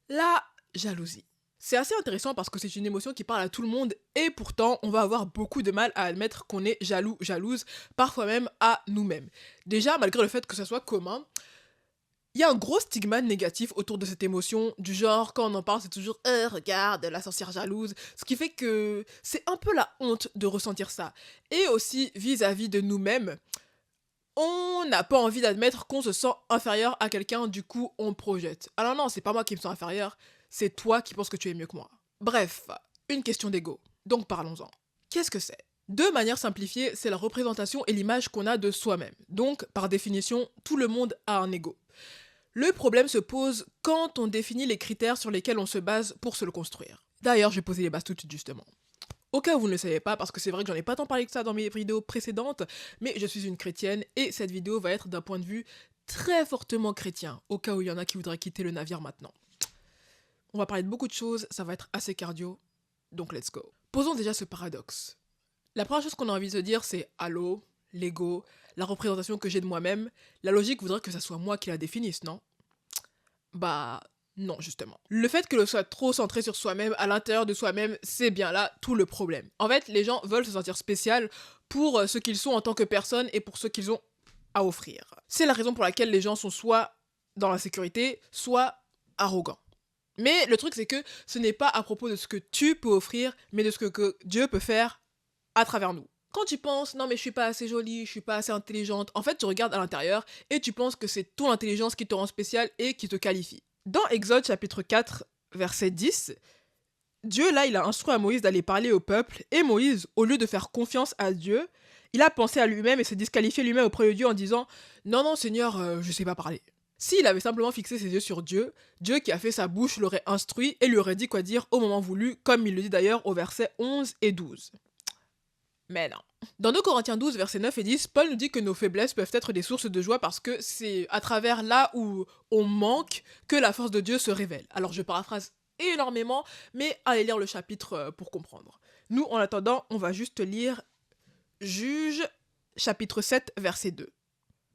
La jalousie. C'est assez intéressant parce que c'est une émotion qui parle à tout le monde et pourtant on va avoir beaucoup de mal à admettre qu'on est jaloux, jalouse, parfois même à nous-mêmes. Déjà, malgré le fait que ça soit commun, il y a un gros stigma négatif autour de cette émotion, du genre quand on en parle c'est toujours regarde la sorcière jalouse, ce qui fait que c'est un peu la honte de ressentir ça. Et aussi vis-à-vis de nous-mêmes, on n'a pas envie d'admettre qu'on se sent inférieur à quelqu'un, du coup on projette. Alors non, c'est pas moi qui me sens inférieur, c'est toi qui penses que tu es mieux que moi. Bref, une question d'ego. Donc parlons-en. Qu'est-ce que c'est? De manière simplifiée, c'est la représentation et l'image qu'on a de soi-même. Donc, par définition, tout le monde a un ego. Le problème se pose quand on définit les critères sur lesquels on se base pour se le construire. D'ailleurs, je vais poser les bases tout de suite justement. Au cas où vous ne le savez pas, parce que c'est vrai que j'en ai pas tant parlé que ça dans mes vidéos précédentes, mais je suis une chrétienne et cette vidéo va être d'un point de vue très fortement chrétien, au cas où il y en a qui voudraient quitter le navire maintenant. On va parler de beaucoup de choses, ça va être assez cardio, donc let's go. Posons déjà ce paradoxe. La première chose qu'on a envie de se dire, c'est allô, l'ego, la représentation que j'ai de moi-même. La logique voudrait que ça soit moi qui la définisse, non? Bah non, justement. Le fait que l'on soit trop centré sur soi-même, à l'intérieur de soi-même, c'est bien là tout le problème. En fait, les gens veulent se sentir spécial pour ce qu'ils sont en tant que personne et pour ce qu'ils ont à offrir. C'est la raison pour laquelle les gens sont soit dans la sécurité, soit arrogants. Mais le truc, c'est que ce n'est pas à propos de ce que tu peux offrir, mais de ce que Dieu peut faire à travers nous. Quand tu penses, non mais je suis pas assez jolie, je suis pas assez intelligente, en fait tu regardes à l'intérieur et tu penses que c'est ton intelligence qui te rend spécial et qui te qualifie. Dans Exode chapitre 4, verset 10, Dieu là il a instruit à Moïse d'aller parler au peuple et Moïse, au lieu de faire confiance à Dieu, il a pensé à lui-même et s'est disqualifié lui-même auprès de Dieu en disant non non Seigneur, je sais pas parler. S'il avait simplement fixé ses yeux sur Dieu, Dieu qui a fait sa bouche l'aurait instruit et lui aurait dit quoi dire au moment voulu, comme il le dit d'ailleurs au verset 11 et 12. Mais non. Dans 2 Corinthiens 12, versets 9 et 10, Paul nous dit que nos faiblesses peuvent être des sources de joie parce que c'est à travers là où on manque que la force de Dieu se révèle. Alors je paraphrase énormément, mais allez lire le chapitre pour comprendre. Nous, en attendant, on va juste lire Juge, chapitre 7, verset 2.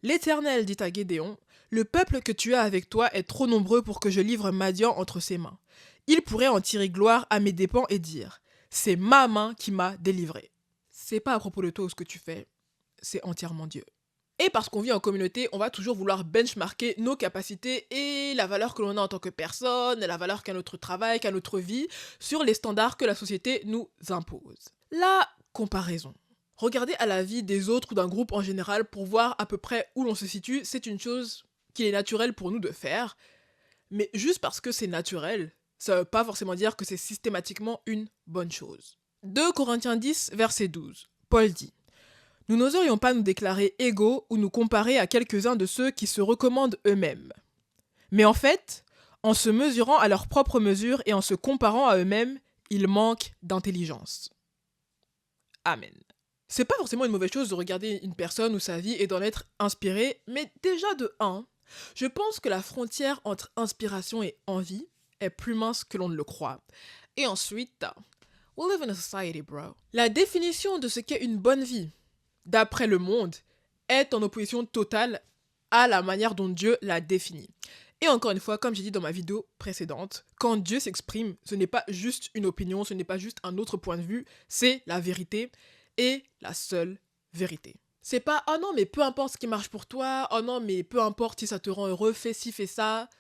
L'Éternel dit à Gédéon, le peuple que tu as avec toi est trop nombreux pour que je livre Madian entre ses mains. Il pourrait en tirer gloire à mes dépens et dire, c'est ma main qui m'a délivré. C'est pas à propos de toi ou ce que tu fais, c'est entièrement Dieu. Et parce qu'on vit en communauté, on va toujours vouloir benchmarker nos capacités et la valeur que l'on a en tant que personne, la valeur qu'a notre travail, qu'a notre vie, sur les standards que la société nous impose. La comparaison. Regarder à la vie des autres ou d'un groupe en général pour voir à peu près où l'on se situe, c'est une chose qu'il est naturel pour nous de faire, mais juste parce que c'est naturel, ça veut pas forcément dire que c'est systématiquement une bonne chose. 2 Corinthiens 10, verset 12. Paul dit, nous n'oserions pas nous déclarer égaux ou nous comparer à quelques-uns de ceux qui se recommandent eux-mêmes. Mais en fait, en se mesurant à leur propre mesure et en se comparant à eux-mêmes, ils manquent d'intelligence. Amen. C'est pas forcément une mauvaise chose de regarder une personne ou sa vie et d'en être inspiré, mais déjà de 1, je pense que la frontière entre inspiration et envie est plus mince que l'on ne le croit. Et ensuite, we live in a society, bro. La définition de ce qu'est une bonne vie, d'après le monde, est en opposition totale à la manière dont Dieu l'a définie. Et encore une fois, comme j'ai dit dans ma vidéo précédente, quand Dieu s'exprime, ce n'est pas juste une opinion, ce n'est pas juste un autre point de vue, c'est la vérité et la seule vérité. C'est pas oh non mais peu importe ce qui marche pour toi, oh non mais peu importe si ça te rend heureux, fais ci, fais ça.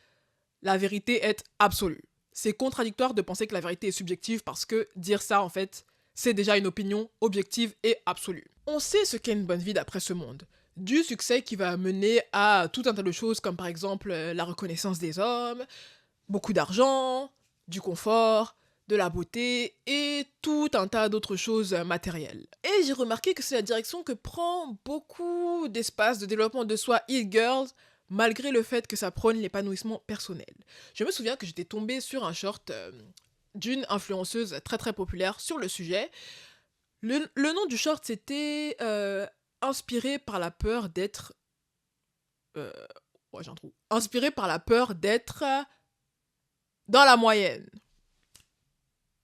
La vérité est absolue. C'est contradictoire de penser que la vérité est subjective parce que dire ça en fait, c'est déjà une opinion objective et absolue. On sait ce qu'est une bonne vie d'après ce monde. Du succès qui va mener à tout un tas de choses comme par exemple la reconnaissance des hommes, beaucoup d'argent, du confort, de la beauté et tout un tas d'autres choses matérielles. Et j'ai remarqué que c'est la direction que prend beaucoup d'espace de développement de soi It Girls, malgré le fait que ça prône l'épanouissement personnel. Je me souviens que j'étais tombée sur un short d'une influenceuse très très populaire sur le sujet. Le nom du short c'était inspiré par la peur d'être... Euh, ouais, j'ai un trou. Inspiré par la peur d'être dans la moyenne.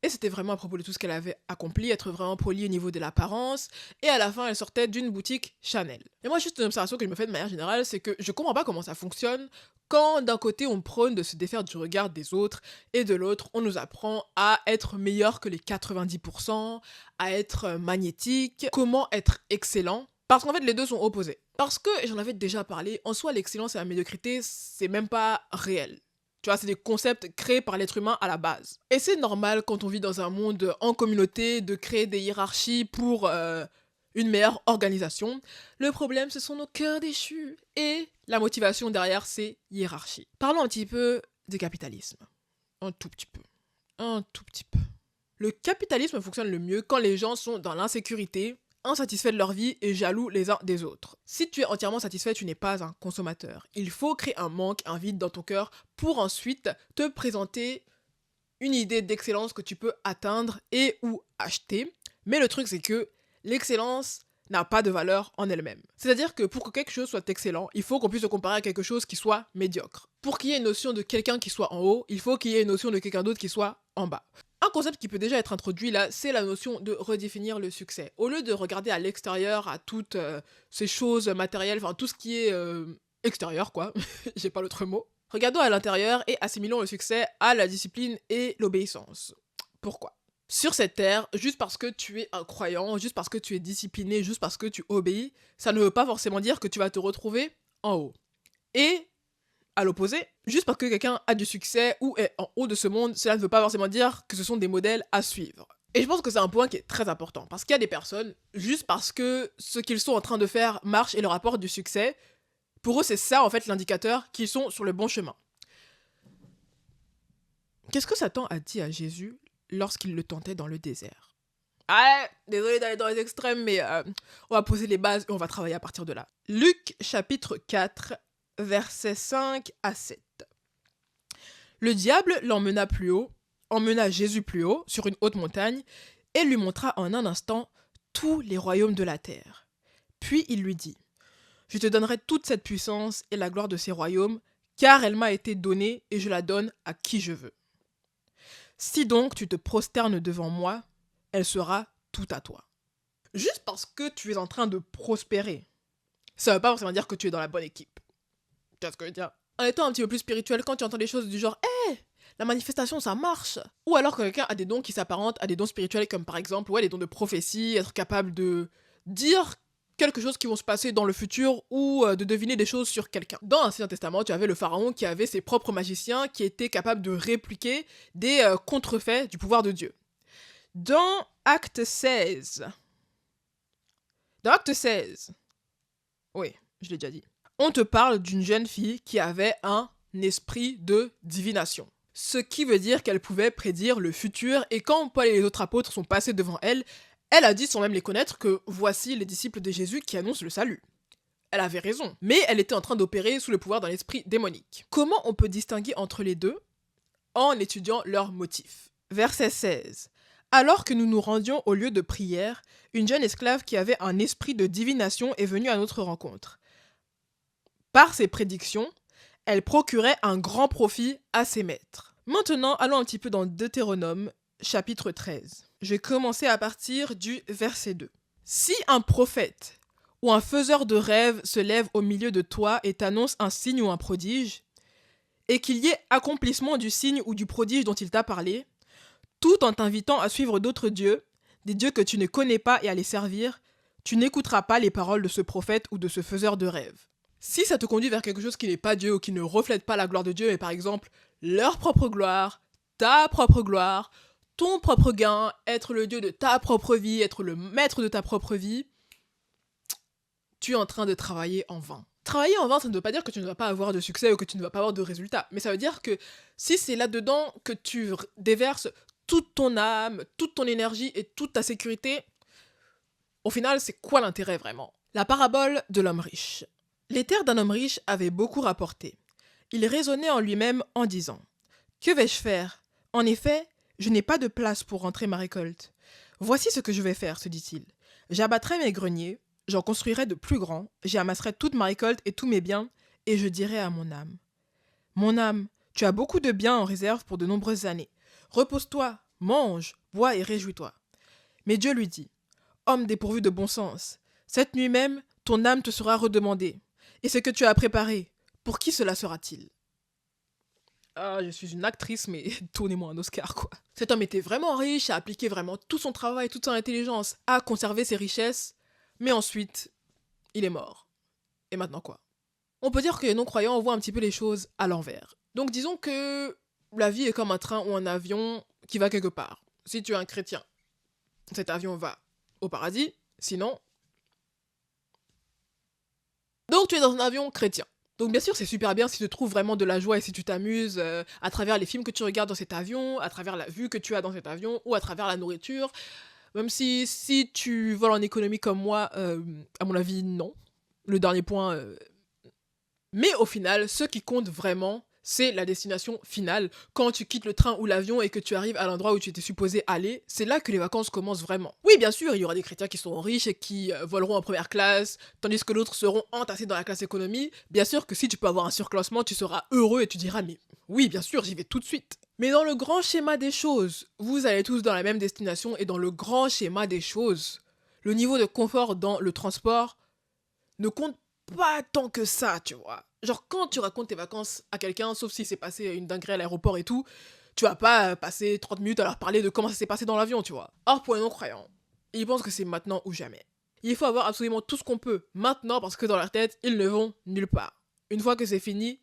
Et c'était vraiment à propos de tout ce qu'elle avait accompli, être vraiment polie au niveau de l'apparence. Et à la fin, elle sortait d'une boutique Chanel. Et moi, juste une observation que je me fais de manière générale, c'est que je comprends pas comment ça fonctionne quand d'un côté on prône de se défaire du regard des autres et de l'autre on nous apprend à être meilleur que les 90%, à être magnétique, comment être excellent. Parce qu'en fait les deux sont opposés. Parce que, et j'en avais déjà parlé, en soi l'excellence et la médiocrité c'est même pas réel. Tu vois, c'est des concepts créés par l'être humain à la base. Et c'est normal quand on vit dans un monde en communauté de créer des hiérarchies pour une meilleure organisation. Le problème, ce sont nos cœurs déchus. Et la motivation derrière ces hiérarchies. Parlons un petit peu du capitalisme. Un tout petit peu. Un tout petit peu. Le capitalisme fonctionne le mieux quand les gens sont dans l'insécurité, insatisfaits de leur vie et jaloux les uns des autres. Si tu es entièrement satisfait, tu n'es pas un consommateur. Il faut créer un manque, un vide dans ton cœur pour ensuite te présenter une idée d'excellence que tu peux atteindre et ou acheter. Mais le truc, c'est que l'excellence n'a pas de valeur en elle-même. C'est-à-dire que pour que quelque chose soit excellent, il faut qu'on puisse le comparer à quelque chose qui soit médiocre. Pour qu'il y ait une notion de quelqu'un qui soit en haut, il faut qu'il y ait une notion de quelqu'un d'autre qui soit en bas. Un concept qui peut déjà être introduit là, c'est la notion de redéfinir le succès. Au lieu de regarder à l'extérieur, à toutes ces choses matérielles, enfin tout ce qui est extérieur quoi, j'ai pas l'autre mot, regardons à l'intérieur et assimilons le succès à la discipline et l'obéissance. Pourquoi ? Sur cette terre, juste parce que tu es un croyant, juste parce que tu es discipliné, juste parce que tu obéis, ça ne veut pas forcément dire que tu vas te retrouver en haut. Et, à l'opposé, juste parce que quelqu'un a du succès ou est en haut de ce monde, cela ne veut pas forcément dire que ce sont des modèles à suivre. Et je pense que c'est un point qui est très important, parce qu'il y a des personnes, juste parce que ce qu'ils sont en train de faire marche et leur apporte du succès, pour eux c'est ça en fait l'indicateur qu'ils sont sur le bon chemin. Qu'est-ce que Satan a dit à Jésus lorsqu'il le tentait dans le désert? Ah, désolé d'aller dans les extrêmes, mais on va poser les bases et on va travailler à partir de là. Luc chapitre 4, versets 5 à 7. Le diable l'emmena plus haut, emmena Jésus plus haut, sur une haute montagne, et lui montra en un instant tous les royaumes de la terre. Puis il lui dit, « Je te donnerai toute cette puissance et la gloire de ces royaumes, car elle m'a été donnée et je la donne à qui je veux. Si donc tu te prosternes devant moi, elle sera tout à toi. » Juste parce que tu es en train de prospérer, ça ne veut pas forcément dire que tu es dans la bonne équipe. Tu vois ce que je veux dire? En étant un petit peu plus spirituel, quand tu entends des choses du genre « Hé, la manifestation, ça marche !» Ou alors que quelqu'un a des dons qui s'apparentent à des dons spirituels, comme par exemple des dons de prophétie, être capable de dire quelque chose qui vont se passer dans le futur ou de deviner des choses sur quelqu'un. Dans l'Ancien Testament, tu avais le pharaon qui avait ses propres magiciens qui étaient capables de répliquer des contrefaits du pouvoir de Dieu. Dans Acte 16, oui, je l'ai déjà dit, on te parle d'une jeune fille qui avait un esprit de divination. Ce qui veut dire qu'elle pouvait prédire le futur, et quand Paul et les autres apôtres sont passés devant elle, elle a dit sans même les connaître que voici les disciples de Jésus qui annoncent le salut. Elle avait raison, mais elle était en train d'opérer sous le pouvoir d'un esprit démonique. Comment on peut distinguer entre les deux? En étudiant leurs motifs. Verset 16. Alors que nous nous rendions au lieu de prière, une jeune esclave qui avait un esprit de divination est venue à notre rencontre. Par ses prédictions, elle procurait un grand profit à ses maîtres. Maintenant, allons un petit peu dans Deutéronome, chapitre 13. Je vais commencer à partir du verset 2. Si un prophète ou un faiseur de rêves se lève au milieu de toi et t'annonce un signe ou un prodige, et qu'il y ait accomplissement du signe ou du prodige dont il t'a parlé, tout en t'invitant à suivre d'autres dieux, des dieux que tu ne connais pas et à les servir, tu n'écouteras pas les paroles de ce prophète ou de ce faiseur de rêves. Si ça te conduit vers quelque chose qui n'est pas Dieu ou qui ne reflète pas la gloire de Dieu, mais par exemple leur propre gloire, ta propre gloire, ton propre gain, être le Dieu de ta propre vie, être le maître de ta propre vie, tu es en train de travailler en vain. Travailler en vain, ça ne veut pas dire que tu ne vas pas avoir de succès ou que tu ne vas pas avoir de résultats, mais ça veut dire que si c'est là-dedans que tu déverses toute ton âme, toute ton énergie et toute ta sécurité, au final, c'est quoi l'intérêt vraiment? La parabole de l'homme riche. Les terres d'un homme riche avaient beaucoup rapporté. Il raisonnait en lui-même en disant « Que vais-je faire? En effet, je n'ai pas de place pour rentrer ma récolte. Voici ce que je vais faire, se dit-il. J'abattrai mes greniers, j'en construirai de plus grands, j'y amasserai toute ma récolte et tous mes biens, et je dirai à mon âme, tu as beaucoup de biens en réserve pour de nombreuses années. Repose-toi, mange, bois et réjouis-toi. Mais Dieu lui dit, homme dépourvu de bon sens, cette nuit même, ton âme te sera redemandée. Et ce que tu as préparé, pour qui cela sera-t-il? Ah, je suis une actrice, mais tournez-moi un Oscar, quoi. Cet homme était vraiment riche, a appliqué vraiment tout son travail, toute son intelligence à conserver ses richesses, mais ensuite, il est mort. Et maintenant quoi? On peut dire que les non-croyants voient un petit peu les choses à l'envers. Donc disons que la vie est comme un train ou un avion qui va quelque part. Si tu es un chrétien, cet avion va au paradis, sinon... Donc tu es dans un avion chrétien. Donc bien sûr c'est super bien si tu trouves vraiment de la joie et si tu t'amuses à travers les films que tu regardes dans cet avion, à travers la vue que tu as dans cet avion ou à travers la nourriture. Même si tu voles en économie comme moi, à mon avis non. Le dernier point, mais au final, ce qui compte vraiment, c'est la destination finale. Quand tu quittes le train ou l'avion et que tu arrives à l'endroit où tu étais supposé aller, c'est là que les vacances commencent vraiment. Oui, bien sûr, il y aura des chrétiens qui seront riches et qui voleront en première classe, tandis que d'autres seront entassés dans la classe économie. Bien sûr que si tu peux avoir un surclassement, tu seras heureux et tu diras, mais oui, bien sûr, j'y vais tout de suite. Mais dans le grand schéma des choses, vous allez tous dans la même destination et dans le grand schéma des choses, le niveau de confort dans le transport ne compte pas tant que ça, tu vois. Genre, quand tu racontes tes vacances à quelqu'un, sauf si c'est passé une dinguerie à l'aéroport et tout, tu vas pas passer 30 minutes à leur parler de comment ça s'est passé dans l'avion, tu vois. Or, pour les non-croyants, ils pensent que c'est maintenant ou jamais. Il faut avoir absolument tout ce qu'on peut maintenant parce que dans leur tête, ils ne vont nulle part. Une fois que c'est fini,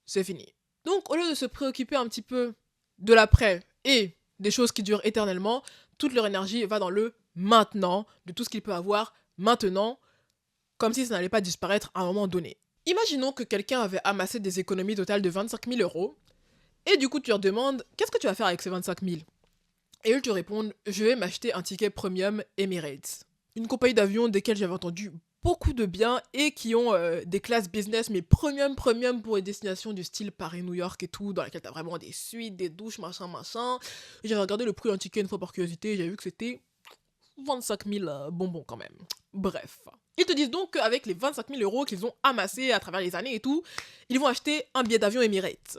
c'est fini. Donc, au lieu de se préoccuper un petit peu de l'après et des choses qui durent éternellement, toute leur énergie va dans le maintenant, de tout ce qu'ils peuvent avoir maintenant, comme si ça n'allait pas disparaître à un moment donné. Imaginons que quelqu'un avait amassé des économies totales de 25 000 euros, et du coup tu leur demandes qu'est-ce que tu vas faire avec ces 25 000. Et eux te répondent je vais m'acheter un ticket premium Emirates, une compagnie d'avion desquelles j'avais entendu beaucoup de bien et qui ont des classes business mais premium pour les destinations du style Paris-New York et tout, dans lesquelles t'as vraiment des suites, des douches, machin. J'avais regardé le prix d'un ticket une fois par curiosité et j'avais vu que c'était 25 000 bonbons quand même. Bref. Ils te disent donc qu'avec les 25 000 euros qu'ils ont amassés à travers les années et tout, ils vont acheter un billet d'avion Emirates.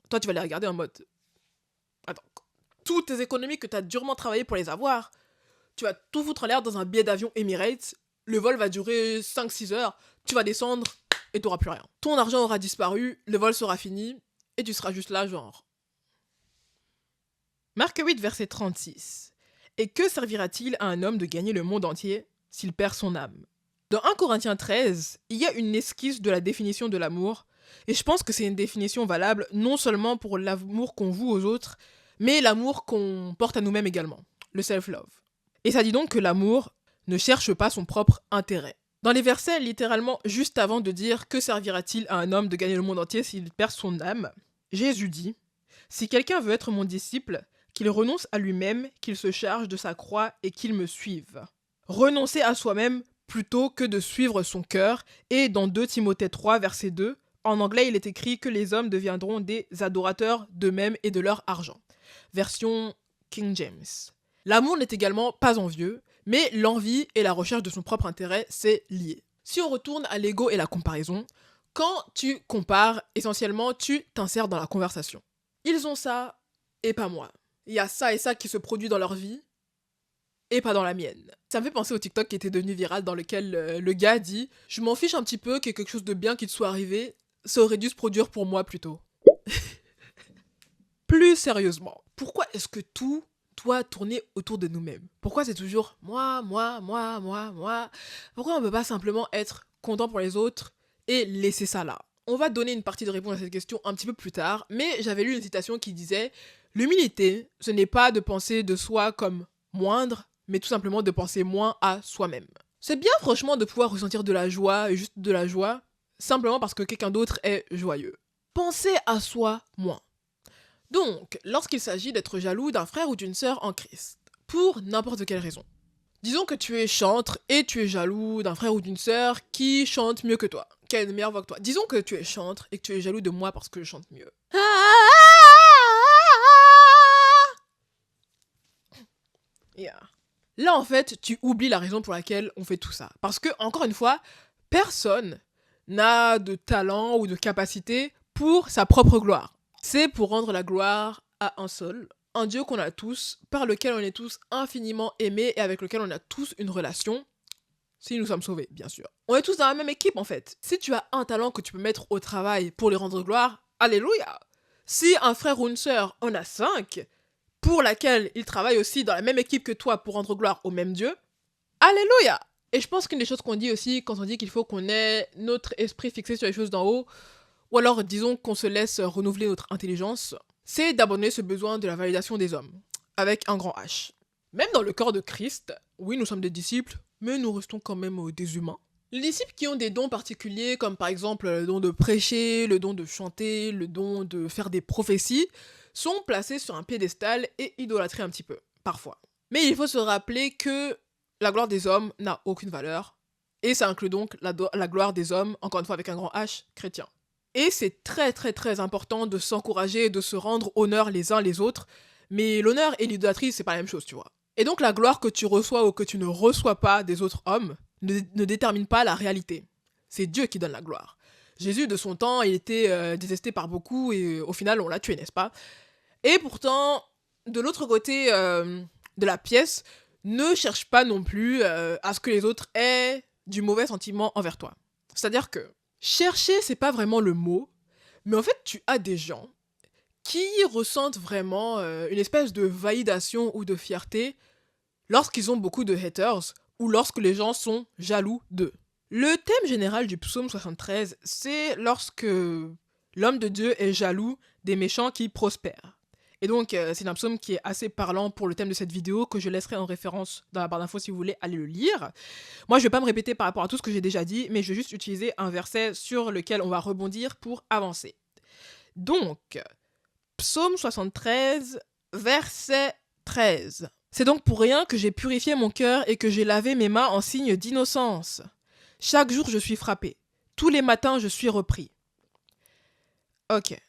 Toi, tu vas les regarder en mode... Attends, toutes tes économies que tu as durement travaillé pour les avoir, tu vas tout foutre en l'air dans un billet d'avion Emirates, le vol va durer 5-6 heures, tu vas descendre et tu n'auras plus rien. Ton argent aura disparu, le vol sera fini, et tu seras juste là genre... Marc 8, verset 36. Et que servira-t-il à un homme de gagner le monde entier s'il perd son âme? Dans 1 Corinthiens 13, il y a une esquisse de la définition de l'amour, et je pense que c'est une définition valable non seulement pour l'amour qu'on voue aux autres, mais l'amour qu'on porte à nous-mêmes également, le self-love. Et ça dit donc que l'amour ne cherche pas son propre intérêt. Dans les versets littéralement juste avant de dire que servira-t-il à un homme de gagner le monde entier s'il perd son âme, Jésus dit « Si quelqu'un veut être mon disciple, qu'il renonce à lui-même, qu'il se charge de sa croix et qu'il me suive. » Renoncer à soi-même plutôt que de suivre son cœur, et dans 2 Timothée 3, verset 2, en anglais il est écrit que les hommes deviendront des adorateurs d'eux-mêmes et de leur argent. Version King James. L'amour n'est également pas envieux, mais l'envie et la recherche de son propre intérêt, c'est lié. Si on retourne à l'ego et la comparaison, quand tu compares, essentiellement, tu t'insères dans la conversation. Ils ont ça, et pas moi. Il y a ça et ça qui se produit dans leur vie, et pas dans la mienne. Ça me fait penser au TikTok qui était devenu viral dans lequel le gars dit « Je m'en fiche un petit peu qu'il y ait quelque chose de bien qui te soit arrivé, ça aurait dû se produire pour moi plutôt. » Plus sérieusement, pourquoi est-ce que tout doit tourner autour de nous-mêmes? Pourquoi c'est toujours moi? Pourquoi on peut pas simplement être content pour les autres et laisser ça là? On va donner une partie de réponse à cette question un petit peu plus tard, mais j'avais lu une citation qui disait « L'humilité, ce n'est pas de penser de soi comme moindre, mais tout simplement de penser moins à soi-même. » C'est bien franchement de pouvoir ressentir de la joie, et juste de la joie, simplement parce que quelqu'un d'autre est joyeux. Pensez à soi moins. Donc, lorsqu'il s'agit d'être jaloux d'un frère ou d'une sœur en Christ, pour n'importe quelle raison. Disons que tu es chantre et tu es jaloux d'un frère ou d'une sœur qui chante mieux que toi, qui a une meilleure voix que toi. Disons que tu es chantre et que tu es jaloux de moi parce que je chante mieux. Yeah. Là, en fait, tu oublies la raison pour laquelle on fait tout ça. Parce que, encore une fois, personne n'a de talent ou de capacité pour sa propre gloire. C'est pour rendre la gloire à un seul, un Dieu qu'on a tous, par lequel on est tous infiniment aimés et avec lequel on a tous une relation, si nous sommes sauvés, bien sûr. On est tous dans la même équipe, en fait. Si tu as un talent que tu peux mettre au travail pour lui rendre gloire, alléluia. Si un frère ou une sœur en a 5, pour laquelle il travaille aussi dans la même équipe que toi pour rendre gloire au même Dieu, alléluia. Et je pense qu'une des choses qu'on dit aussi quand on dit qu'il faut qu'on ait notre esprit fixé sur les choses d'en haut, ou alors disons qu'on se laisse renouveler notre intelligence, c'est d'abandonner ce besoin de la validation des hommes, avec un grand H. Même dans le corps de Christ, oui, nous sommes des disciples, mais nous restons quand même des humains. Les disciples qui ont des dons particuliers, comme par exemple le don de prêcher, le don de chanter, le don de faire des prophéties, sont placés sur un piédestal et idolâtrés un petit peu, parfois. Mais il faut se rappeler que la gloire des hommes n'a aucune valeur, et ça inclut donc la gloire des hommes, encore une fois avec un grand H, chrétien. Et c'est très très très important de s'encourager et de se rendre honneur les uns les autres, mais l'honneur et l'idolâtrie, c'est pas la même chose, tu vois. Et donc la gloire que tu reçois ou que tu ne reçois pas des autres hommes ne détermine pas la réalité. C'est Dieu qui donne la gloire. Jésus, de son temps, il était détesté par beaucoup et au final, on l'a tué, n'est-ce pas? Et pourtant, de l'autre côté de la pièce, ne cherche pas non plus à ce que les autres aient du mauvais sentiment envers toi. C'est-à-dire que chercher, c'est pas vraiment le mot, mais en fait, tu as des gens qui ressentent vraiment une espèce de validation ou de fierté lorsqu'ils ont beaucoup de haters ou lorsque les gens sont jaloux d'eux. Le thème général du psaume 73, c'est lorsque l'homme de Dieu est jaloux des méchants qui prospèrent. Et donc, c'est un psaume qui est assez parlant pour le thème de cette vidéo, que je laisserai en référence dans la barre d'infos si vous voulez aller le lire. Moi, je vais pas me répéter par rapport à tout ce que j'ai déjà dit, mais je vais juste utiliser un verset sur lequel on va rebondir pour avancer. Donc, psaume 73, verset 13. C'est donc pour rien que j'ai purifié mon cœur et que j'ai lavé mes mains en signe d'innocence. Chaque jour, je suis frappé. Tous les matins, je suis repris. Ok.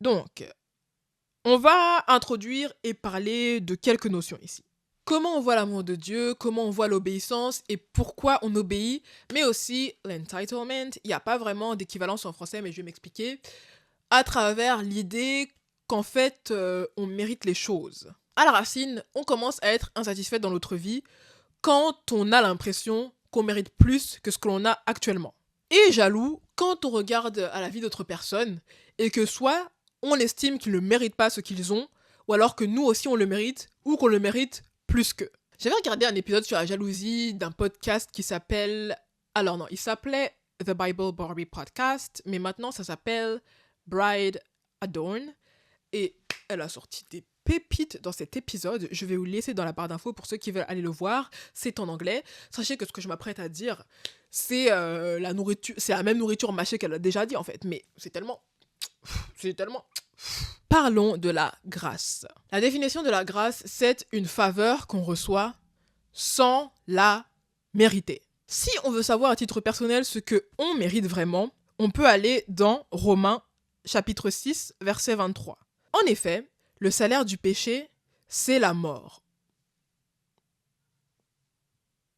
Donc, on va introduire et parler de quelques notions ici. Comment on voit l'amour de Dieu, comment on voit l'obéissance et pourquoi on obéit, mais aussi l'entitlement. Il n'y a pas vraiment d'équivalence en français, mais je vais m'expliquer. À travers l'idée qu'en fait, on mérite les choses. À la racine, on commence à être insatisfait dans notre vie quand on a l'impression qu'on mérite plus que ce que l'on a actuellement. Et jaloux quand on regarde à la vie d'autres personnes et que soit on estime qu'ils ne méritent pas ce qu'ils ont, ou alors que nous aussi on le mérite, ou qu'on le mérite plus qu'eux. J'avais regardé un épisode sur la jalousie d'un podcast qui s'appelle... Alors non, il s'appelait The Bible Barbie Podcast, mais maintenant ça s'appelle Bride Adorn. Et elle a sorti des pépites dans cet épisode. Je vais vous laisser dans la barre d'infos pour ceux qui veulent aller le voir. C'est en anglais. Sachez que ce que je m'apprête à dire, c'est la nourriture, c'est la même nourriture mâchée qu'elle a déjà dit en fait. Mais c'est tellement... Parlons de la grâce. La définition de la grâce, c'est une faveur qu'on reçoit sans la mériter. Si on veut savoir à titre personnel ce que on mérite vraiment, on peut aller dans Romains chapitre 6, verset 23. En effet, le salaire du péché, c'est la mort.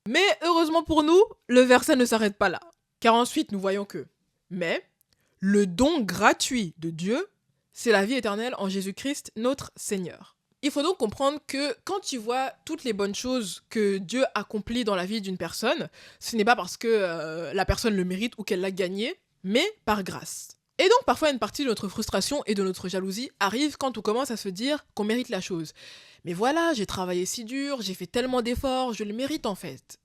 Mais heureusement pour nous, le verset ne s'arrête pas là. Car ensuite, nous voyons que mais le don gratuit de Dieu, c'est la vie éternelle en Jésus-Christ, notre Seigneur. Il faut donc comprendre que quand tu vois toutes les bonnes choses que Dieu accomplit dans la vie d'une personne, ce n'est pas parce que la personne le mérite ou qu'elle l'a gagné, mais par grâce. Et donc parfois une partie de notre frustration et de notre jalousie arrive quand on commence à se dire qu'on mérite la chose. Mais voilà, j'ai travaillé si dur, j'ai fait tellement d'efforts, je le mérite en fait.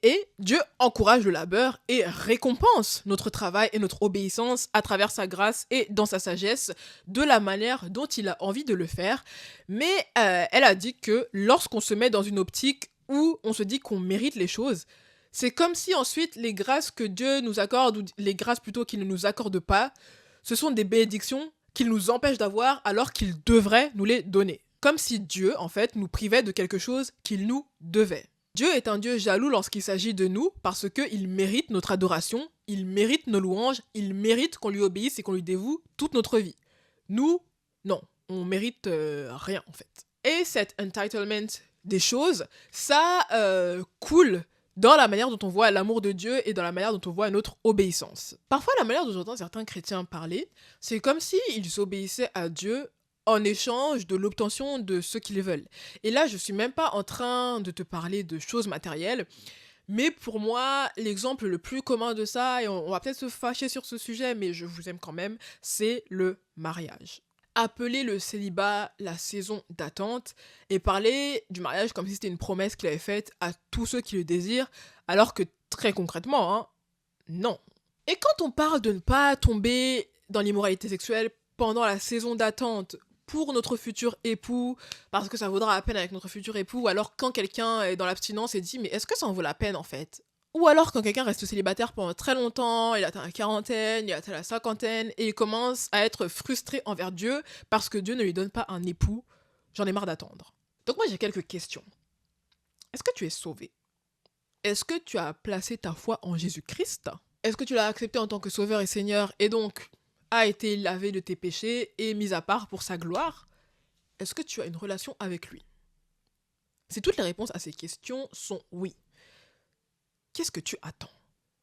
Et Dieu encourage le labeur et récompense notre travail et notre obéissance à travers sa grâce et dans sa sagesse de la manière dont il a envie de le faire. Mais elle a dit que lorsqu'on se met dans une optique où on se dit qu'on mérite les choses, c'est comme si ensuite les grâces que Dieu nous accorde, ou les grâces plutôt qu'il ne nous accorde pas, ce sont des bénédictions qu'il nous empêche d'avoir alors qu'il devrait nous les donner. Comme si Dieu, en fait, nous privait de quelque chose qu'il nous devait. Dieu est un Dieu jaloux lorsqu'il s'agit de nous parce qu'il mérite notre adoration, il mérite nos louanges, il mérite qu'on lui obéisse et qu'on lui dévoue toute notre vie. Nous, non, on mérite rien en fait. Et cet entitlement des choses, ça coule dans la manière dont on voit l'amour de Dieu et dans la manière dont on voit notre obéissance. Parfois, la manière dont j'entends certains chrétiens parler, c'est comme s'ils obéissaient à Dieu en échange de l'obtention de ce qu'ils veulent. Et là, je suis même pas en train de te parler de choses matérielles, mais pour moi, l'exemple le plus commun de ça, et on va peut-être se fâcher sur ce sujet, mais je vous aime quand même, c'est le mariage. Appeler le célibat la saison d'attente et parler du mariage comme si c'était une promesse qu'il avait faite à tous ceux qui le désirent, alors que très concrètement, non. Et quand on parle de ne pas tomber dans l'immoralité sexuelle pendant la saison d'attente pour notre futur époux, parce que ça vaudra la peine avec notre futur époux, ou alors quand quelqu'un est dans l'abstinence et dit mais est-ce que ça en vaut la peine en fait? Ou alors quand quelqu'un reste célibataire pendant très longtemps, il atteint la quarantaine, il atteint la cinquantaine, et il commence à être frustré envers Dieu parce que Dieu ne lui donne pas un époux, j'en ai marre d'attendre. Donc moi j'ai quelques questions. Est-ce que tu es sauvé? Est-ce que tu as placé ta foi en Jésus-Christ? Est-ce que tu l'as accepté en tant que sauveur et seigneur et donc a été lavé de tes péchés et mis à part pour sa gloire? Est-ce que tu as une relation avec lui? Si toutes les réponses à ces questions sont oui, qu'est-ce que tu attends?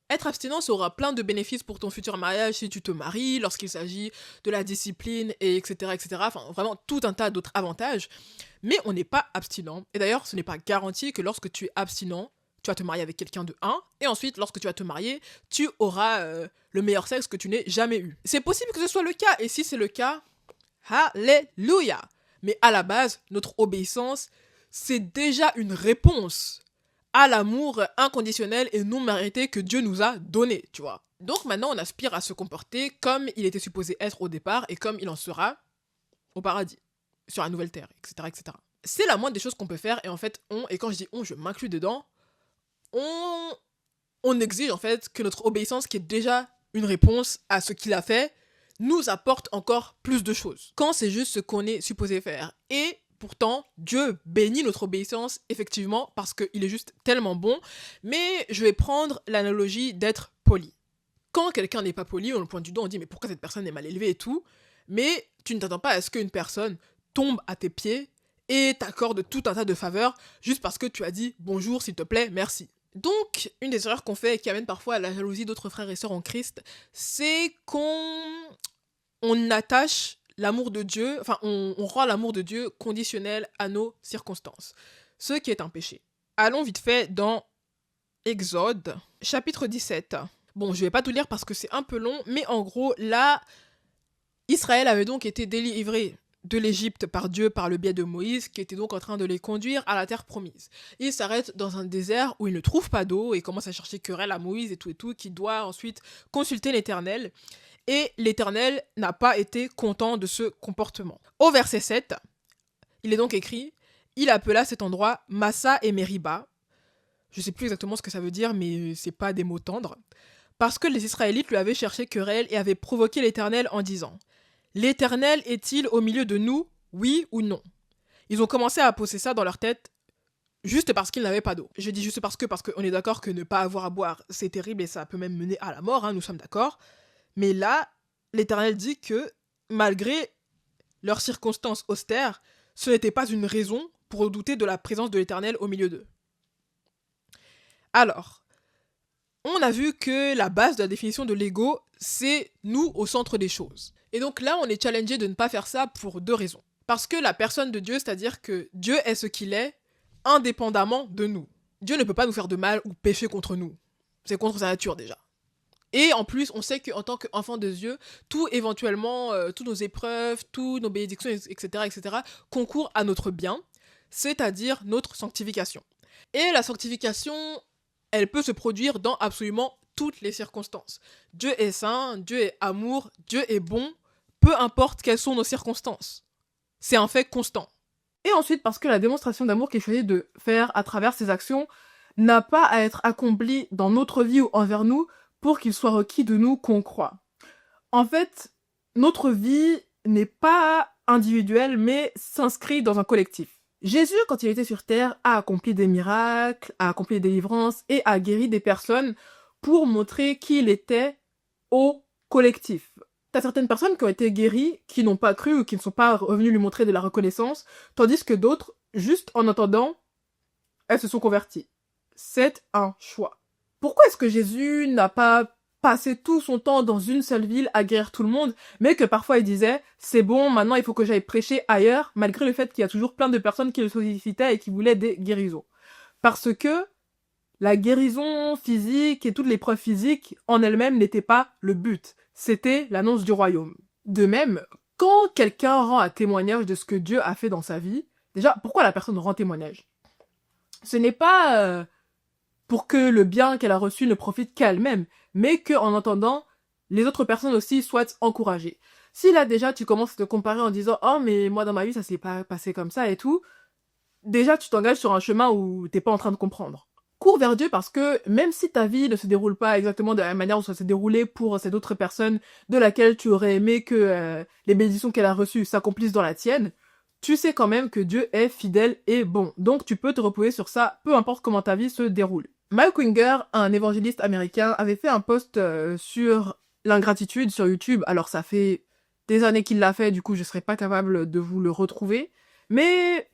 Être abstinent, ça aura plein de bénéfices pour ton futur mariage si tu te maries, lorsqu'il s'agit de la discipline, et etc., etc. Enfin, vraiment tout un tas d'autres avantages. Mais on n'est pas abstinent. Et d'ailleurs, ce n'est pas garanti que lorsque tu es abstinent, tu vas te marier avec quelqu'un de 1, et ensuite, lorsque tu vas te marier, tu auras le meilleur sexe que tu n'aies jamais eu. C'est possible que ce soit le cas, et si c'est le cas, alléluia! Mais à la base, notre obéissance, c'est déjà une réponse à l'amour inconditionnel et non mérité que Dieu nous a donné, tu vois. Donc maintenant, on aspire à se comporter comme il était supposé être au départ et comme il en sera au paradis, sur la nouvelle terre, etc., etc. C'est la moindre des choses qu'on peut faire et en fait, et quand je dis on, je m'inclus dedans, on exige en fait que notre obéissance, qui est déjà une réponse à ce qu'il a fait, nous apporte encore plus de choses. Quand c'est juste ce qu'on est supposé faire. Et pourtant, Dieu bénit notre obéissance, effectivement, parce qu'il est juste tellement bon. Mais je vais prendre l'analogie d'être poli. Quand quelqu'un n'est pas poli, on le pointe du doigt, on dit mais pourquoi cette personne est mal élevée et tout. Mais tu ne t'attends pas à ce qu'une personne tombe à tes pieds et t'accorde tout un tas de faveurs juste parce que tu as dit bonjour, s'il te plaît, merci. Donc, une des erreurs qu'on fait et qui amène parfois à la jalousie d'autres frères et sœurs en Christ, c'est qu'on attache l'amour de Dieu, enfin, on rend l'amour de Dieu conditionnel à nos circonstances, ce qui est un péché. Allons vite fait dans Exode, chapitre 17. Bon, je vais pas tout lire parce que c'est un peu long, mais en gros, là, Israël avait donc été délivré de l'Égypte par Dieu par le biais de Moïse, qui était donc en train de les conduire à la terre promise. Il s'arrête dans un désert où il ne trouve pas d'eau et commence à chercher querelle à Moïse et tout, qui doit ensuite consulter l'Éternel. Et l'Éternel n'a pas été content de ce comportement. Au verset 7, il est donc écrit « Il appela cet endroit Massa et Meriba ». Je sais plus exactement ce que ça veut dire, mais c'est pas des mots tendres. Parce que les Israélites lui avaient cherché querelle et avaient provoqué l'Éternel en disant « L'Éternel est-il au milieu de nous, oui ou non ?» Ils ont commencé à poser ça dans leur tête juste parce qu'ils n'avaient pas d'eau. Je dis juste parce qu'on est d'accord que ne pas avoir à boire, c'est terrible et ça peut même mener à la mort, nous sommes d'accord. Mais là, l'Éternel dit que, malgré leurs circonstances austères, ce n'était pas une raison pour douter de la présence de l'Éternel au milieu d'eux. Alors, on a vu que la base de la définition de l'ego, c'est nous au centre des choses. Et donc là, on est challengé de ne pas faire ça pour 2 raisons. Parce que la personne de Dieu, c'est-à-dire que Dieu est ce qu'il est, indépendamment de nous. Dieu ne peut pas nous faire de mal ou pécher contre nous. C'est contre sa nature déjà. Et en plus, on sait qu'en tant qu'enfant de Dieu, tout éventuellement, toutes nos épreuves, toutes nos bénédictions, etc., concourent à notre bien, c'est-à-dire notre sanctification. Et la sanctification, elle peut se produire dans absolument toutes les circonstances. Dieu est saint, Dieu est amour, Dieu est bon, peu importe quelles sont nos circonstances. C'est un fait constant. Et ensuite, parce que la démonstration d'amour qu'il choisit de faire à travers ses actions n'a pas à être accomplie dans notre vie ou envers nous, pour qu'il soit requis de nous qu'on croit. En fait, notre vie n'est pas individuelle, mais s'inscrit dans un collectif. Jésus, quand il était sur terre, a accompli des miracles, a accompli des délivrances et a guéri des personnes pour montrer qui il était au collectif. T'as certaines personnes qui ont été guéries, qui n'ont pas cru ou qui ne sont pas revenues lui montrer de la reconnaissance, tandis que d'autres, juste en entendant, elles se sont converties. C'est un choix. Pourquoi est-ce que Jésus n'a pas passait tout son temps dans une seule ville à guérir tout le monde, mais que parfois il disait « c'est bon, maintenant il faut que j'aille prêcher ailleurs », malgré le fait qu'il y a toujours plein de personnes qui le sollicitaient et qui voulaient des guérisons. Parce que la guérison physique et toutes les preuves physiques en elles-mêmes n'étaient pas le but, c'était l'annonce du royaume. De même, quand quelqu'un rend un témoignage de ce que Dieu a fait dans sa vie, déjà, pourquoi la personne rend témoignage? Ce n'est pas pour que le bien qu'elle a reçu ne profite qu'à elle-même, mais qu'en entendant, les autres personnes aussi soient encouragées. Si là déjà tu commences à te comparer en disant « Oh mais moi dans ma vie ça s'est pas passé comme ça et tout », déjà tu t'engages sur un chemin où t'es pas en train de comprendre. Cours vers Dieu parce que même si ta vie ne se déroule pas exactement de la même manière où ça s'est déroulé pour cette autre personne de laquelle tu aurais aimé que les bénédictions qu'elle a reçues s'accomplissent dans la tienne, tu sais quand même que Dieu est fidèle et bon. Donc tu peux te reposer sur ça, peu importe comment ta vie se déroule. Mike Winger, un évangéliste américain, avait fait un post sur l'ingratitude sur YouTube. Alors ça fait des années qu'il l'a fait, du coup je serais pas capable de vous le retrouver. Mais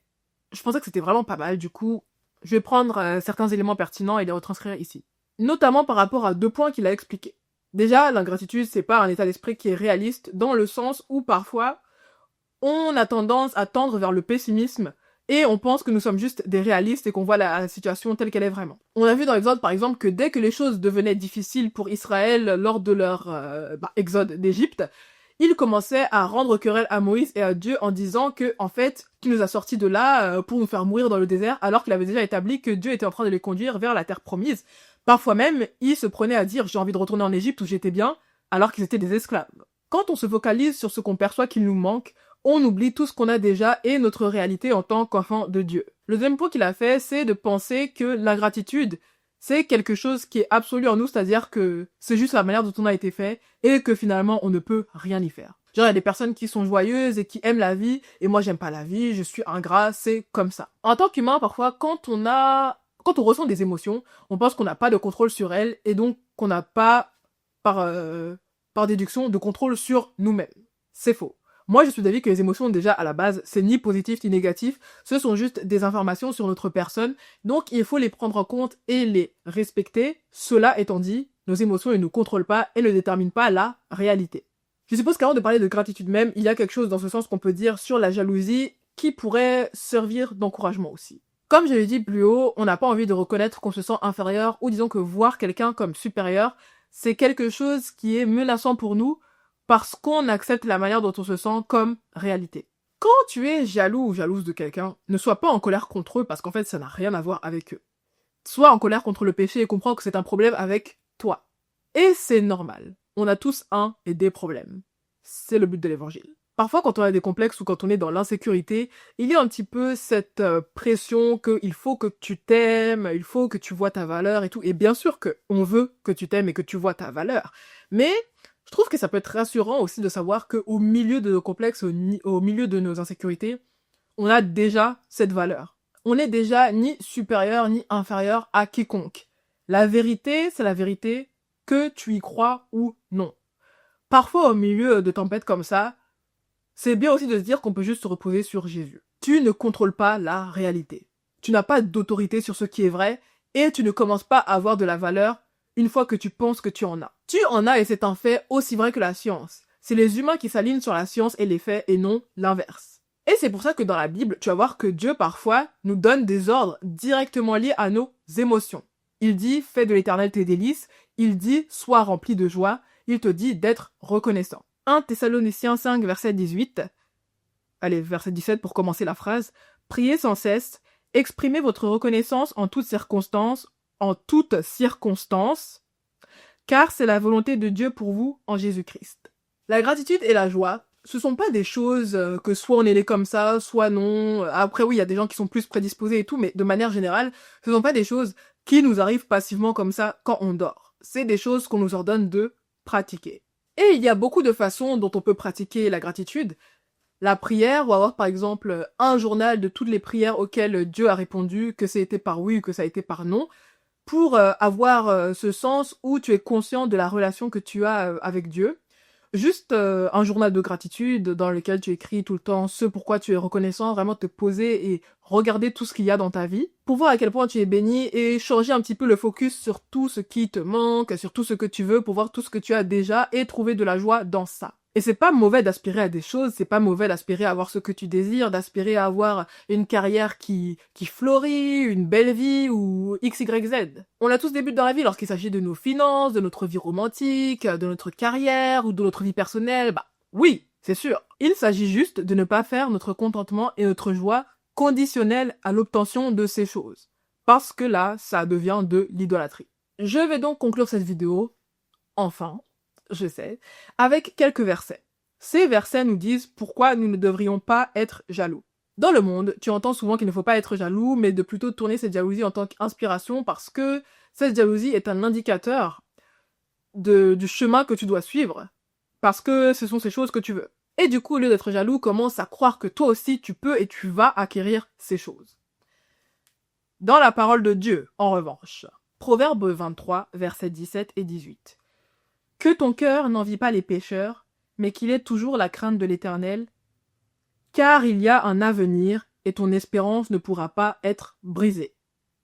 je pensais que c'était vraiment pas mal, du coup je vais prendre certains éléments pertinents et les retranscrire ici. Notamment par rapport à 2 points qu'il a expliqués. Déjà, l'ingratitude, c'est pas un état d'esprit qui est réaliste, dans le sens où parfois, on a tendance à tendre vers le pessimisme, et on pense que nous sommes juste des réalistes et qu'on voit la situation telle qu'elle est vraiment. On a vu dans l'exode, par exemple, que dès que les choses devenaient difficiles pour Israël lors de leur exode d'Égypte, ils commençaient à rendre querelle à Moïse et à Dieu en disant que, en fait, tu nous as sortis de là pour nous faire mourir dans le désert, alors qu'il avait déjà établi que Dieu était en train de les conduire vers la terre promise. Parfois même, ils se prenaient à dire « j'ai envie de retourner en Égypte où j'étais bien », alors qu'ils étaient des esclaves. Quand on se focalise sur ce qu'on perçoit qu'il nous manque, on oublie tout ce qu'on a déjà et notre réalité en tant qu'enfant de Dieu. Le deuxième point qu'il a fait, c'est de penser que l'ingratitude, c'est quelque chose qui est absolu en nous, c'est-à-dire que c'est juste la manière dont on a été fait et que finalement on ne peut rien y faire. Genre il y a des personnes qui sont joyeuses et qui aiment la vie et moi j'aime pas la vie, je suis ingrat, c'est comme ça. En tant qu'humain, parfois quand on ressent des émotions, on pense qu'on n'a pas de contrôle sur elles et donc qu'on n'a pas par déduction de contrôle sur nous-mêmes. C'est faux. Moi, je suis d'avis que les émotions, déjà, à la base, c'est ni positif ni négatif, ce sont juste des informations sur notre personne, donc il faut les prendre en compte et les respecter. Cela étant dit, nos émotions ne nous contrôlent pas et ne déterminent pas la réalité. Je suppose qu'avant de parler de gratitude même, il y a quelque chose dans ce sens qu'on peut dire sur la jalousie qui pourrait servir d'encouragement aussi. Comme je l'ai dit plus haut, on n'a pas envie de reconnaître qu'on se sent inférieur ou disons que voir quelqu'un comme supérieur, c'est quelque chose qui est menaçant pour nous, parce qu'on accepte la manière dont on se sent comme réalité. Quand tu es jaloux ou jalouse de quelqu'un, ne sois pas en colère contre eux parce qu'en fait ça n'a rien à voir avec eux. Sois en colère contre le péché et comprends que c'est un problème avec toi. Et c'est normal. On a tous un et des problèmes. C'est le but de l'évangile. Parfois quand on a des complexes ou quand on est dans l'insécurité, il y a un petit peu cette pression qu'il faut que tu t'aimes, il faut que tu vois ta valeur et tout. Et bien sûr qu'on veut que tu t'aimes et que tu vois ta valeur. Mais je trouve que ça peut être rassurant aussi de savoir qu'au milieu de nos complexes, au milieu de nos insécurités, on a déjà cette valeur. On n'est déjà ni supérieur ni inférieur à quiconque. La vérité, c'est la vérité, que tu y crois ou non. Parfois, au milieu de tempêtes comme ça, c'est bien aussi de se dire qu'on peut juste se reposer sur Jésus. Tu ne contrôles pas la réalité. Tu n'as pas d'autorité sur ce qui est vrai et tu ne commences pas à avoir de la valeur une fois que tu penses que tu en as. Tu en as et c'est un fait aussi vrai que la science. C'est les humains qui s'alignent sur la science et les faits et non l'inverse. Et c'est pour ça que dans la Bible, tu vas voir que Dieu parfois nous donne des ordres directement liés à nos émotions. Il dit « fais de l'Éternel tes délices », il dit « sois rempli de joie », il te dit d'être reconnaissant. 1 Thessaloniciens 5, verset 18. Allez, verset 17 pour commencer la phrase. « Priez sans cesse, exprimez votre reconnaissance en toutes circonstances, car c'est la volonté de Dieu pour vous en Jésus-Christ. » La gratitude et la joie, ce sont pas des choses que soit on est né comme ça, soit non. Après oui, il y a des gens qui sont plus prédisposés et tout, mais de manière générale, ce sont pas des choses qui nous arrivent passivement comme ça quand on dort. C'est des choses qu'on nous ordonne de pratiquer. Et il y a beaucoup de façons dont on peut pratiquer la gratitude. La prière, ou avoir par exemple un journal de toutes les prières auxquelles Dieu a répondu, que ça a été par oui ou que ça a été par non, pour avoir ce sens où tu es conscient de la relation que tu as avec Dieu. Juste un journal de gratitude dans lequel tu écris tout le temps ce pourquoi tu es reconnaissant, vraiment te poser et regarder tout ce qu'il y a dans ta vie pour voir à quel point tu es béni et changer un petit peu le focus sur tout ce qui te manque, sur tout ce que tu veux pour voir tout ce que tu as déjà et trouver de la joie dans ça. Et c'est pas mauvais d'aspirer à des choses, c'est pas mauvais d'aspirer à avoir ce que tu désires, d'aspirer à avoir une carrière qui fleurit, une belle vie ou X, Y, Z. On a tous des buts dans la vie lorsqu'il s'agit de nos finances, de notre vie romantique, de notre carrière ou de notre vie personnelle. Bah oui, c'est sûr. Il s'agit juste de ne pas faire notre contentement et notre joie conditionnels à l'obtention de ces choses. Parce que là, ça devient de l'idolâtrie. Je vais donc conclure cette vidéo, enfin, je sais, avec quelques versets. Ces versets nous disent pourquoi nous ne devrions pas être jaloux. Dans le monde, tu entends souvent qu'il ne faut pas être jaloux, mais de plutôt tourner cette jalousie en tant qu'inspiration parce que cette jalousie est un indicateur du chemin que tu dois suivre, parce que ce sont ces choses que tu veux. Et du coup, au lieu d'être jaloux, commence à croire que toi aussi tu peux et tu vas acquérir ces choses. Dans la parole de Dieu, en revanche, Proverbe 23, versets 17 et 18. Que ton cœur n'envie pas les pécheurs, mais qu'il ait toujours la crainte de l'Éternel, car il y a un avenir et ton espérance ne pourra pas être brisée.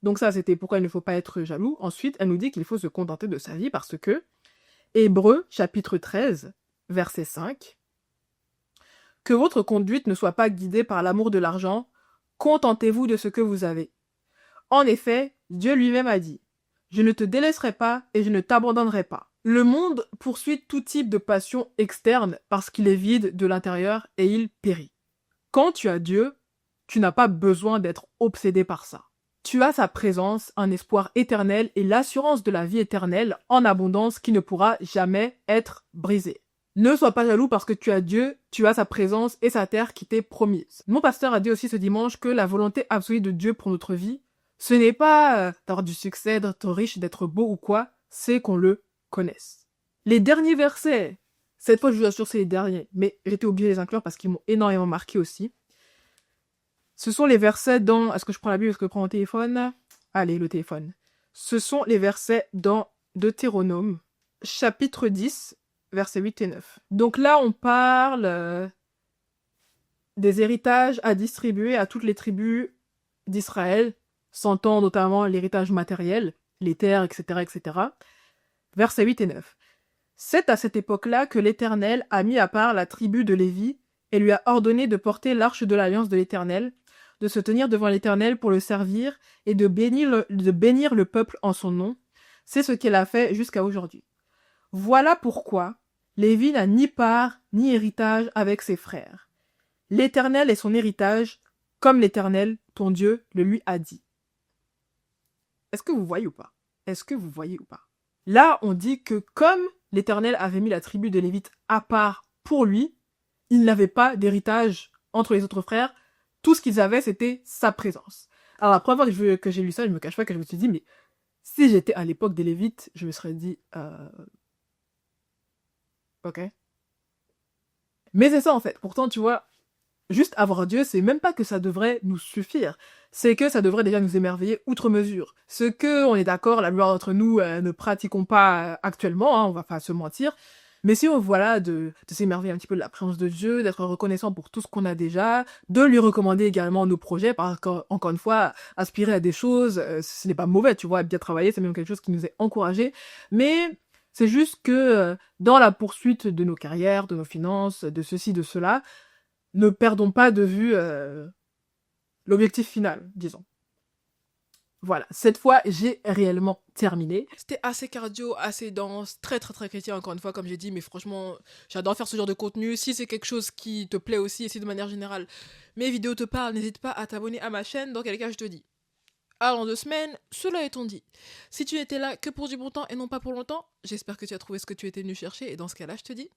Donc ça, c'était pourquoi il ne faut pas être jaloux. Ensuite, elle nous dit qu'il faut se contenter de sa vie parce que Hébreux, chapitre 13, verset 5. Que votre conduite ne soit pas guidée par l'amour de l'argent, contentez-vous de ce que vous avez. En effet, Dieu lui-même a dit, « Je ne te délaisserai pas et je ne t'abandonnerai pas. » Le monde poursuit tout type de passion externe parce qu'il est vide de l'intérieur et il périt. Quand tu as Dieu, tu n'as pas besoin d'être obsédé par ça. Tu as sa présence, un espoir éternel et l'assurance de la vie éternelle en abondance qui ne pourra jamais être brisée. Ne sois pas jaloux parce que tu as Dieu, tu as sa présence et sa terre qui t'est promise. Mon pasteur a dit aussi ce dimanche que la volonté absolue de Dieu pour notre vie, ce n'est pas d'avoir du succès, d'être riche, d'être beau ou quoi, c'est qu'on le connaisse. Les derniers versets, cette fois je vous assure c'est les derniers, mais j'étais obligée de les inclure parce qu'ils m'ont énormément marqué aussi. Ce sont les versets dans... Est-ce que je prends la Bible? Est-ce que je prends mon téléphone? Allez, le téléphone. Ce sont les versets dans Deutéronome, chapitre 10, versets 8 et 9. Donc là, on parle des héritages à distribuer à toutes les tribus d'Israël, s'entend notamment l'héritage matériel, les terres, etc., etc. Versets 8 et 9. C'est à cette époque-là que l'Éternel a mis à part la tribu de Lévi et lui a ordonné de porter l'arche de l'alliance de l'Éternel, de se tenir devant l'Éternel pour le servir et de bénir le peuple en son nom. C'est ce qu'elle a fait jusqu'à aujourd'hui. Voilà pourquoi Lévi n'a ni part ni héritage avec ses frères. L'Éternel est son héritage, comme l'Éternel, ton Dieu, le lui a dit. Est-ce que vous voyez ou pas? Est-ce que vous voyez ou pas? Là, on dit que comme l'Éternel avait mis la tribu de Lévite à part pour lui, il n'avait pas d'héritage entre les autres frères. Tout ce qu'ils avaient, c'était sa présence. Alors la première fois que j'ai lu ça, je me cache pas que je me suis dit, mais si j'étais à l'époque des Lévites, je me serais dit, ok. Mais c'est ça en fait. Pourtant, tu vois, juste avoir Dieu, c'est même pas que ça devrait nous suffire. C'est que ça devrait déjà nous émerveiller outre mesure. Ce que, on est d'accord, la plupart d'entre nous ne pratiquons pas actuellement, hein, on va pas se mentir. Mais si on voilà de s'émerveiller un petit peu de la présence de Dieu, d'être reconnaissant pour tout ce qu'on a déjà, de lui recommander également nos projets, parce qu'encore une fois, aspirer à des choses, ce n'est pas mauvais, tu vois, bien travailler, c'est même quelque chose qui nous est encouragé. Mais c'est juste que dans la poursuite de nos carrières, de nos finances, de ceci, de cela, ne perdons pas de vue l'objectif final, disons. Voilà, cette fois, j'ai réellement terminé. C'était assez cardio, assez dense, très très très chrétien encore une fois, comme j'ai dit, mais franchement, j'adore faire ce genre de contenu. Si c'est quelque chose qui te plaît aussi, et si de manière générale, mes vidéos te parlent, n'hésite pas à t'abonner à ma chaîne, dans quel cas je te dis. Alors, 2 semaines, cela étant dit, si tu étais là que pour du bon temps et non pas pour longtemps, j'espère que tu as trouvé ce que tu étais venu chercher, et dans ce cas-là, je te dis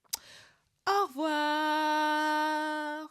au revoir.